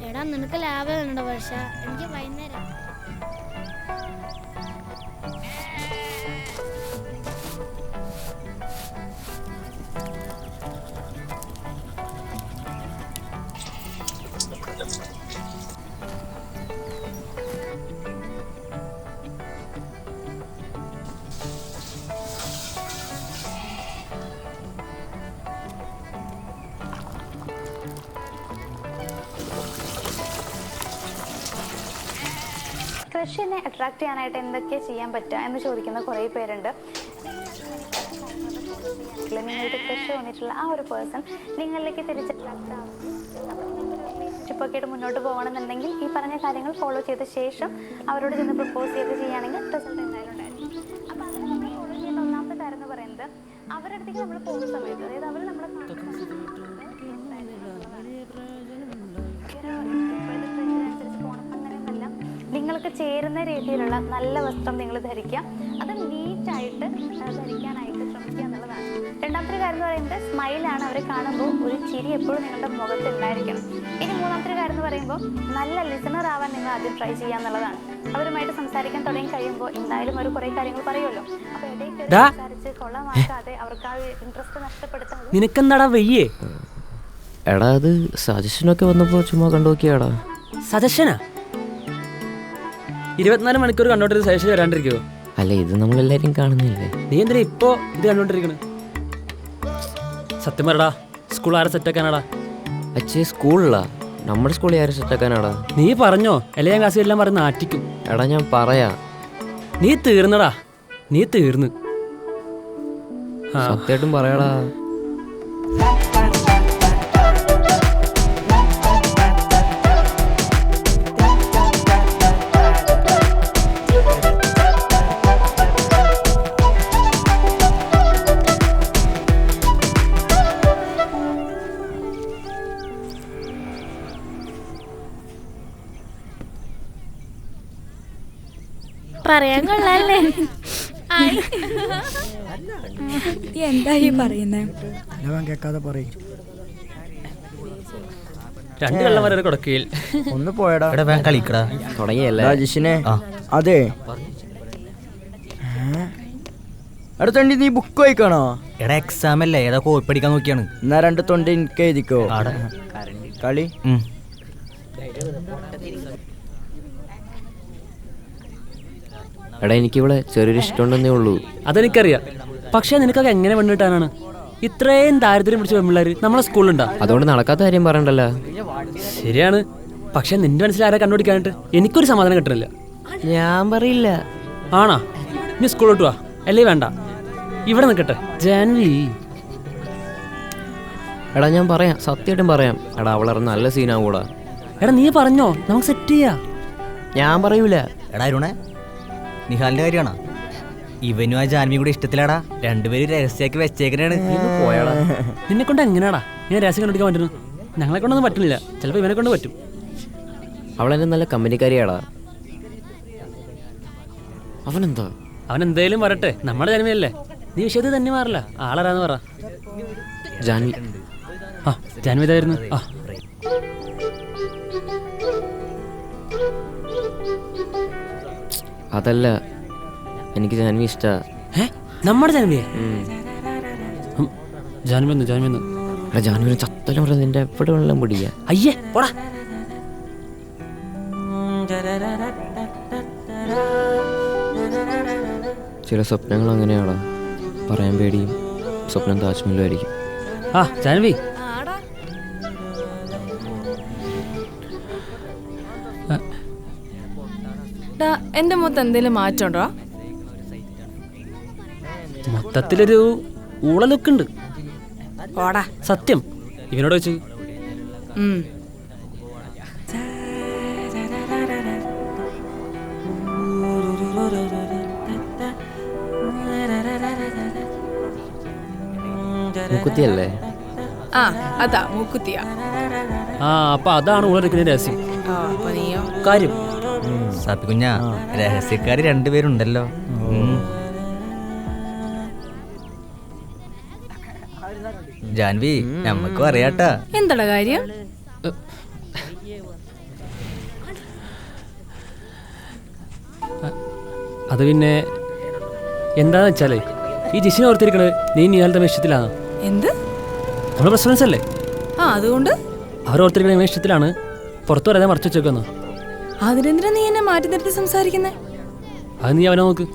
എടാ നിനക്ക് ലാഭം വേണ്ട പക്ഷെ എനിക്ക് വൈകുന്നേരം ക്രഷിനെ അട്രാക്ട് ചെയ്യാനായിട്ട് എന്തൊക്കെ ചെയ്യാൻ പറ്റുക എന്ന് ചോദിക്കുന്ന കുറേ പേരുണ്ട്. നിങ്ങൾക്ക് ക്രഷ് തോന്നിയിട്ടുള്ള ആ ഒരു പേഴ്സൺ നിങ്ങളിലേക്ക് തിരിച്ച് അട്രാക്ട് ആവും. റിലേഷൻഷിപ്പ് ഒക്കെ ആയിട്ട് മുന്നോട്ട് പോകണമെന്നുണ്ടെങ്കിൽ ഈ പറഞ്ഞ കാര്യങ്ങൾ ഫോളോ ചെയ്ത ശേഷം അവരോട് ചെന്ന് പ്രപ്പോസ് ചെയ്ത് ചെയ്യുകയാണെങ്കിൽ റിസൾട്ട് എന്തായാലും ഉണ്ടായിരിക്കും. അപ്പോൾ അതിന് നമ്മൾ ഫോളോ ചെയ്യേണ്ട ഒന്നാമത്തെ കാര്യം എന്ന് പറയുന്നത് അവരുടെ അടുത്തേക്ക് നമ്മൾ പോകുന്ന സമയത്ത്, അതായത് അവർ നമ്മളെ നിങ്ങൾക്ക് ചേരുന്ന രീതിയിലുള്ള നല്ല വസ്ത്രം നിങ്ങൾ ധരിക്കുക. അത് നീറ്റായിട്ട് ധരിക്കാനായിട്ട് ശ്രമിക്കുക എന്നുള്ളതാണ്. രണ്ടാമത്തെ കാര്യം എന്ന് പറയുന്നത് സ്മൈലാണ്. അവരെ കാണുമ്പോൾ ഒരു ചിരി എപ്പോഴും നിങ്ങളുടെ മുഖത്ത് ഉണ്ടായിരിക്കണം. ഇനി മൂന്നാമത്തെ കാര്യം എന്ന് പറയുമ്പോൾ നല്ല ലിസണർ ആവാൻ നിങ്ങൾ ആദ്യം ട്രൈ ചെയ്യുക എന്നുള്ളതാണ്. അവരുമായിട്ട് സംസാരിക്കാൻ തുടങ്ങി കഴിയുമ്പോൾ എന്തായാലും അവർ കുറേ കാര്യങ്ങൾ പറയുമല്ലോ. അപ്പോൾ ഇടയ്ക്ക് സംസാരിച്ച് കൊള്ളമാക്കാതെ അവർക്ക് ആ ഇൻട്രസ്റ്റ് നഷ്ടപ്പെടുത്താതെ. നിനക്കെന്താടാ വയ്യേ? എടാ അത് സജഷനൊക്കെ വന്നപ്പോൾ ചുമ്മാ കണ്ടു നോക്കിയാടാ. സജഷനാ? 24 മണിക്കൂർ കണ്ടോണ്ടിരുന്ന സജഷൻ വരാണ്ടിരിക്കുമോ? അല്ല ഇത് നമ്മളെല്ലാരും കാണുന്നില്ലേ. നീ എന്തിനാ ഇപ്പോ ഇത് കണ്ടോണ്ടിരിക്കണ? സത്യം പറടാ, സ്കൂൾ ആരെ സെറ്റാക്കാനാടാ? അച്ഛേ സ്കൂളിലാ? നമ്മുടെ സ്കൂളിൽ ആരെ സെറ്റാക്കാനാടാ? നീ പറഞ്ഞോ, അല്ലെ ഞാൻ ക്ലാസ്സിൽ എല്ലാം പറഞ്ഞ് നാറ്റിക്കും. എടാ ഞാൻ പറയാ. നീ തീർന്നടാ, നീ തീർന്ന്. സത്യമായിട്ടും പറയാടാ. പറയാൻ കൊള്ളാല്ലേ? എന്താ ഈ പറയുന്നേ? കേൾക്കാതെ പറയും. 2 കള്ളം വരെ കൊടുക്കയിൽ ഒന്ന് പോയടാ. കളിക്കടാ തുടങ്ങിയല്ലേ രാജേഷിനെ? അതെ. അടുത്തണ്ടി നീ ബുക്ക് വായിക്കണോ? എടാ എക്സാം അല്ലേ, ഏതാ കോപ്പി പഠിക്കാൻ നോക്കിയാണ്. എന്നാ 2 തൊണ്ടി എനിക്ക് എഴുതിക്കോ. കളി എടാ എനിക്കിവിടെ ചെറിയൊരു ഇഷ്ടമുണ്ടെന്നേ ഉള്ളൂ. അതെനിക്കറിയാം. പക്ഷെ നിനക്കൊക്കെ എങ്ങനെ പെണ്ണിട്ടാനാണ്? ഇത്രയും ദാരിദ്ര്യം പിടിച്ച പെൺപിള്ളേർ നമ്മളെ സ്കൂളിലുണ്ടാ? അതുകൊണ്ട് നടക്കാത്ത കാര്യം പറയണ്ടല്ലോ. ശരിയാണ്, പക്ഷെ നിന്റെ മനസ്സിൽ ആരെ കണ്ടുപിടിക്കാനായിട്ട് എനിക്കൊരു സമാധാനം കിട്ടണില്ല. ഞാൻ പറയില്ല. ആണാ? നീ സ്കൂളിലോട്ട് വാ, അല്ലേ വേണ്ട ഇവിടെ നിൽക്കട്ടെ. ജാൻവി എടാ ഞാൻ പറയാം, സത്യമായിട്ടും പറയാം. എടാ അവളെ നല്ല സീനാവും കൂടാ. എടാ നീ പറഞ്ഞോ, നമുക്ക് സെറ്റ് ചെയ്യാ. ഞാൻ പറയൂല. എടാ അരുണേ, നിഹാലിന്റെ കാര്യമാണോ? ഇവനും ആ ജാൻവിയും കൂടെ ഇഷ്ടത്തിലാടാ. രണ്ടുപേരും രഹസ്യമാക്കി വെച്ചേക്കനാണ്. പോയാടാ. നിന്നെ കൊണ്ട് എങ്ങനെയാടാ ഞാൻ രഹസ്യം കണ്ടുപിടിക്കാൻ പറ്റുന്നു? ഞങ്ങളെ കൊണ്ടൊന്നും പറ്റുന്നില്ല, ചിലപ്പോൾ ഇവനെ കൊണ്ട് പറ്റും. അവളെന്നെ നല്ല കമ്പനിക്കാരിയാടാ. അവനെന്താ? അവൻ എന്തായാലും വരട്ടെ, നമ്മുടെ ജന്മയല്ലേ. നീ വിഷയത്തിൽ തന്നെ മാറില്ല. ആളാരാന്ന് പറ. ജാൻവി. ആ ജാൻവി ഇതായിരുന്നു. ആ അതല്ല, എനിക്ക് ജാൻവി ഇഷ്ടാ. നമ്മുടെ ജാൻവിയെ? ജാൻവി ഒന്ന് ജാൻവി ഒന്ന്. എടാ ജാൻവിനെ ചത്തലും പറഞ്ഞ നിന്റെ എവിടെ വെള്ളം പിടിക്കുക. അയ്യേ പോടാ. ചില സ്വപ്നങ്ങൾ അങ്ങനെയാടാ, പറയാൻ പേടിയും. സ്വപ്നം താജ്മഹലും ആയിരിക്കും. ആ ജാൻവി, എന്റെ മുഖത്ത് എന്തെങ്കിലും മാറ്റമുണ്ടോ? മൊത്തത്തിലൊരു ഊള ലുക്കുണ്ട്. ഓടാ. സത്യം, ഇവനോട് വെച്ച്. മുക്കുത്തിയല്ലേ? ആ അതാ മൂക്കുത്തിയ. ആ അപ്പൊ അതാണ് ഊളെടുക്കുന്ന രഹസ്യം. കാര്യം സാപ്പി കുഞ്ഞാ, രഹസ്യക്കാര് 2 പേരുണ്ടല്ലോ. ജാൻവി, നമ്മക്കും അറിയാട്ടാ. എന്താ കാര്യം? അത് പിന്നെ എന്താന്ന് വെച്ചാലേ ഈ ജിഷിനെ ഓർത്തിരിക്കണത് നീ നിഹാൽ തമ്മിൽ ഇഷ്ടത്തിലാണ്. എന്ത്? നമ്മൾ ബെസ്റ്റ് ഫ്രണ്ട്സ് അല്ലേ? ആ അതുകൊണ്ട് അവർ ഓർത്തിരിക്കണ ഇഷ്ടത്തിലാണ്. പുറത്തു പറയാതെ മറച്ചു വെച്ചേക്കുന്നു. അതിനെന്തിനാ നീ എന്നെ മാറ്റി നിർത്തി സംസാരിക്കുന്നേ? അത് നീ അവനെ നോക്ക്.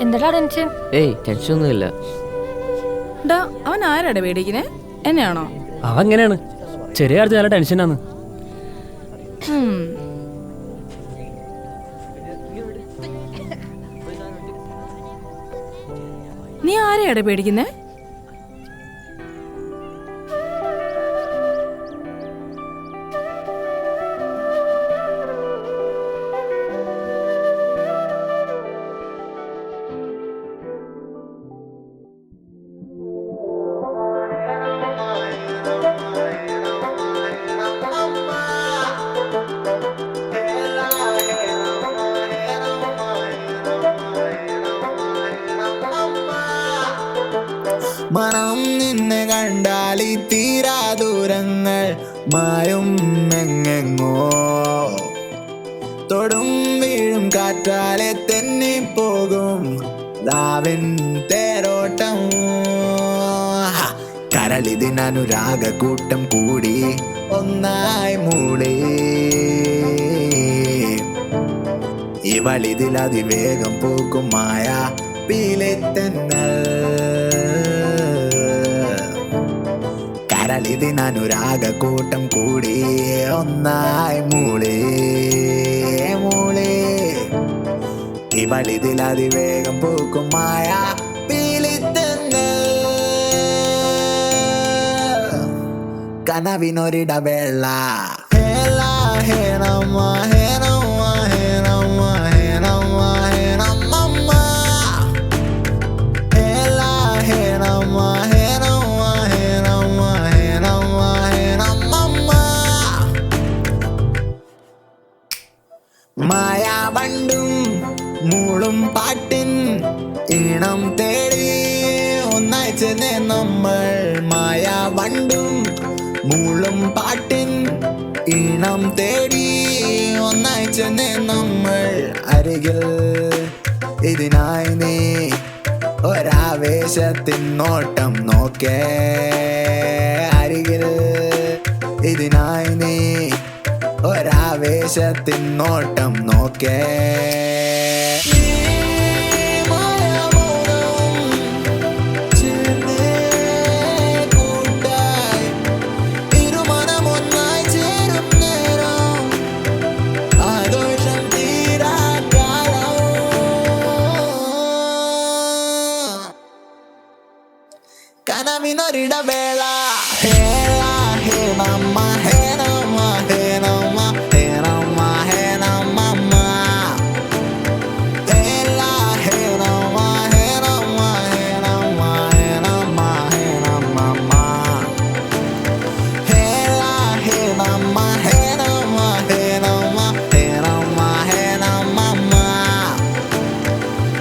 എന്താ ടെൻഷൻ? ഏയ് ടെൻഷനൊന്നുമില്ല. ഡാ അവൻ ആരാടെ പേടിക്കുന്നേ? എന്നെയാണോ? അവൻ എങ്ങനെയാണ് ചെറിയ കാര്യത്തിൽ നല്ല ടെൻഷനാണ്. നീ ആരെയാടെ പേടിക്കുന്നേ? മനം നിന്നെ കണ്ടാൽ ഈ തീരാ ദൂരങ്ങൾ മായും എങ്ങെങ്ങോ, തൊടും വീഴും കാറ്റാലെ തെന്നിപ്പോകും രാവിൻ തേരോട്ടം. കരളിതിനനുരാഗക്കൂട്ടം കൂടി ഒന്നായി മൂളി, ഇവളിതിലതിവേഗം പൂക്കും മായ പീലിത്തെന്നൽ. കരളിതിനനുരാഗക്കൂട്ടം കൂടി ഒന്നായി മൂളി മൂളി, ഇവളിതിലതിവേഗം പൂക്കും മായ പീലിത്തെന്നൽ. കനവിനൊരിടവേള ഹേല ഹേനമ്മ ഹേനമ്മ ഹേനമ്മ ഹേനമ്മ ഹേനമ്മ ഹേല ഹേനമ്മ ഹേനമ്മ ഹേനമ്മ ഹേനമ്മ ഹേനമ്മ. മായാവണ്ടും മൂളും പാട്ടിൻ ഈണം തേടി ഒന്നായി ചെന്നേ നമ്മൾ. മായാവണ്ടും മൂളും പാട്ടിൻ ഈണം തേടി ഒന്നായി ചെന്നേ നമ്മൾ. അരികിൽ ഇതിനായി നീ ഒരാവേശത്തിൻ നോട്ടം നോക്കേ, അരികിൽ ഇതിനായി നീ ഒരാവേശത്തിൻ നോട്ടം നോക്കേ. കനവിനൊരിടവേള ഹേല ഹേനമ്മ ഹേനമ്മ ഹേനമ്മ ഹേനമ്മ ഹേനമ്മ ഹേല ഹേനമ്മ ഹേനമ്മ ഹേനമ്മ ഹേനമ്മ ഹേനമ്മ ഹേല ഹേനമ്മ ഹേനമ്മ ഹേനമ്മ ഹേനമ്മ ഹേനമ്മ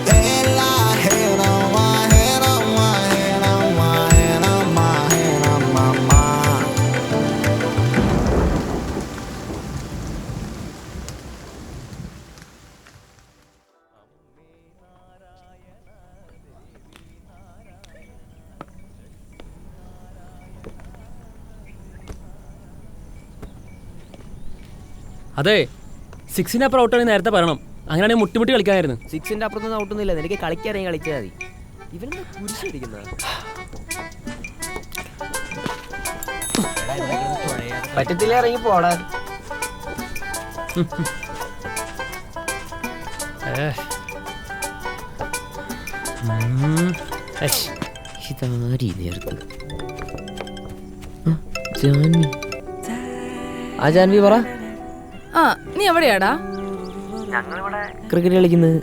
ഹേല ഹേനമ്മ ഹേനമ്മ ഹേനമ്മ ഹേനമ്മ ഹേനമ്മ. അതെ, 6ന്റെ അപ്പുറം ഔട്ടാണെങ്കിൽ നേരത്തെ പറയണം. അങ്ങനെയാണെങ്കിൽ മുട്ടിമുട്ടി കളിക്കാനായിരുന്നു. 6ന്റെ അപ്പുറത്തൊന്നും ഔട്ടൊന്നുമില്ല. നിനക്ക് കളിക്കാറേ കളിച്ചാൽ മതി. ഇവനെന്താ കുരിശടിക്കുന്ന? പറ്റത്തില്ല, ഇറങ്ങി പോടാ. ഇതാരീ നേരത്ത് ജാൻവി. ആ ജാൻവി പറ. ആ നീ എവിടെയാടാ? ക്രിക്കറ്റ് കളിക്കുന്നത്.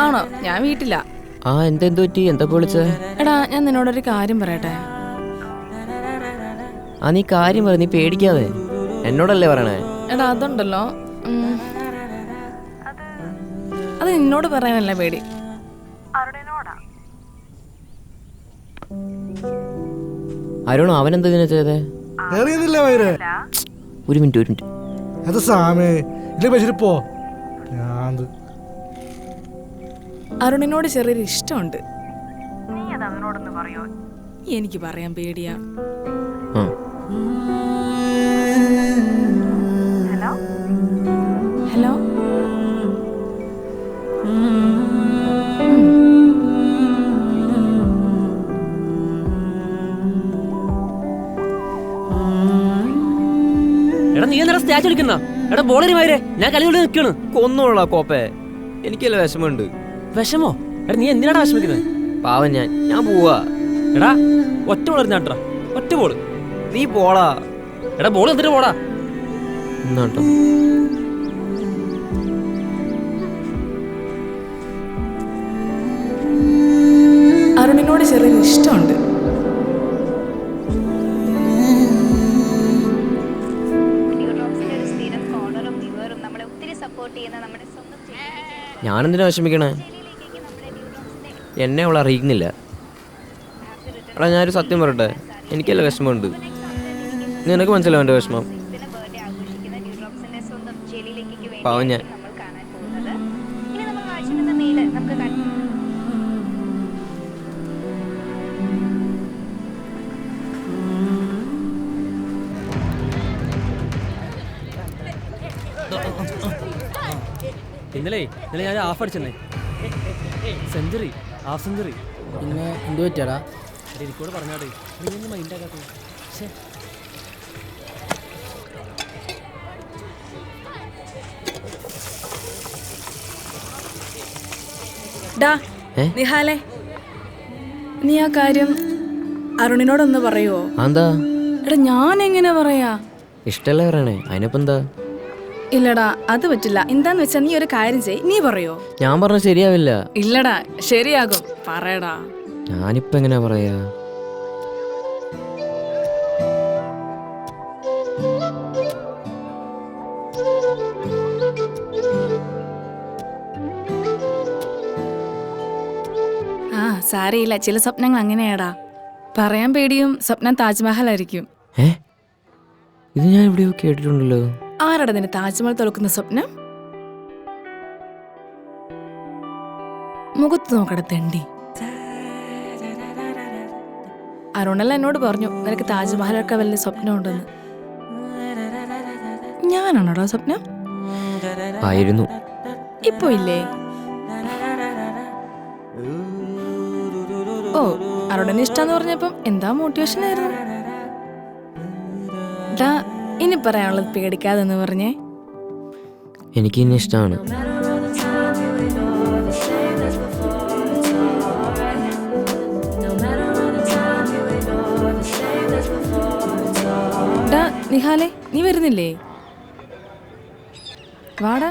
ആണോ? ഞാൻ വീട്ടിലാ. ആ എന്തെന്തു പറ്റി? എന്താ വിളിച്ചത്? എടാ ഞാൻ നിന്നോടൊരു കാര്യം പറയട്ടെ. ആ നീ കാര്യം പറ, നീ പേടിക്കാതെ. എന്നോടല്ലേ പറയണേ? എടാ അതുണ്ടല്ലോ, അത് നിന്നോട് പറയാനല്ല പേടി. അരുണോ, അവനെന്താ ഇതിനെ ചെയ്തേ? അറിയുന്നില്ല. ഒരു മിനിറ്റ് അത് സാമേ ഇല്ല വെച്ചിട്ട് പോ ഞാന്ത് അരുണിനോട് ചെറിയൊരു ഇഷ്ടമുണ്ട്. എനിക്ക് പറയാൻ പേടിയാ. ആ ഹലോ എടാ നീ എന്താ സ്റ്റാച്ച് കളിക്കുന്ന? എടാ ബോളറിമാരെ ഞാൻ കളി കൊണ്ട് നിൽക്കാണ്. കൊന്നോളാ കോപ്പേ, എനിക്കല്ല വിഷമമുണ്ട്. വിഷമോ? എടാ നീ എന്തിനാടാ വിഷമിക്കുന്നത്? പാവം ഞാൻ പോവാ. എടാ ഒറ്റ ബോൾ എറിഞ്ഞാട്ടാ, ഒറ്റ ബോള്. നീ പോടാ. എടാ ബോൾ എന്നിട്ട് പോടാ. എന്നാട്ടോ അരുണിനോട് ചെറിയൊരു ഇഷ്ടമുണ്ട്. ഞാനെന്തിനാ വിഷമിക്കണേ? എന്നെ അവൾ അറിയിക്കുന്നില്ല. എടാ ഞാനൊരു സത്യം പറയട്ടെ, എനിക്കല്ല വിഷമമുണ്ട്. നിനക്ക് മനസ്സിലാവും എൻ്റെ വിഷമം. പാവം ഞാൻ. ഇന്നലെ ഞാൻ ഹാഫ് അടിച്ചെന്നേ, സെഞ്ചുറി, ഹാഫ് സെഞ്ചുറി. പിന്നെ എന്ത് പറ്റിയാടാ? എനിക്കോട് പറഞ്ഞാടേ, നീ ഒന്നും മൈൻഡാക്കാത്ത. ഡാ ഏ? നിഹാലേ, നീ ആ കാര്യം അരുണിനോടൊന്ന് പറയുവോ? എന്താ? എടാ ഞാൻ എങ്ങനെ പറയാ? ഇഷ്ടല്ലേ പറയണേ, അതിനിപ്പോ എന്താ? ഇല്ലടാ അത് പറ്റില്ല. എന്താന്ന് വെച്ചാ നീ ഒരു കാര്യം ചെയ്, നീ പറയോ? ഞാൻ പറഞ്ഞ ശരിയാവില്ല. ഇല്ലടാ ശരിയാകും, പറയടാ. ഞാനിപ്പോ എങ്ങനെയാ പറയാ? ആ സാരയില്ല, ചില സ്വപ്നങ്ങൾ അങ്ങനെയാടാ. പറയാൻ പേടിയും സ്വപ്നം താജ്മഹൽ ആയിരിക്കും. ഏ ഇത് ഞാൻ എവിടെയോ കേട്ടിട്ടുണ്ടല്ലോ. ആരടാ നിന്നെ താജ്മഹൽ തുറക്കുന്ന സ്വപ്നം? മുഖത്ത് നോക്കട തെണ്ടി. അരുണല്ല എന്നോട് പറഞ്ഞു നിനക്ക് താജ്മഹലൊക്കെ വലിയ സ്വപ്നം ഉണ്ടെന്ന്. ഞാനാണോടാ സ്വപ്നം? ആയിരുന്നു. ഇപ്പൊ ഇല്ലേ? ഓ അരുണിന് ഇഷ്ടാന്ന് പറഞ്ഞപ്പം എന്താ മോട്ടിവേഷൻ ആയിരുന്നു. ഡാ ഇനി പറയാനുള്ളത് പേടിക്കാതെന്ന് പറഞ്ഞേ. എനിക്ക് ഇന്നെ ഇഷ്ടമാണ്. ഡാ നിഹാലേ, നീ വരുന്നില്ലേ? വാടാ.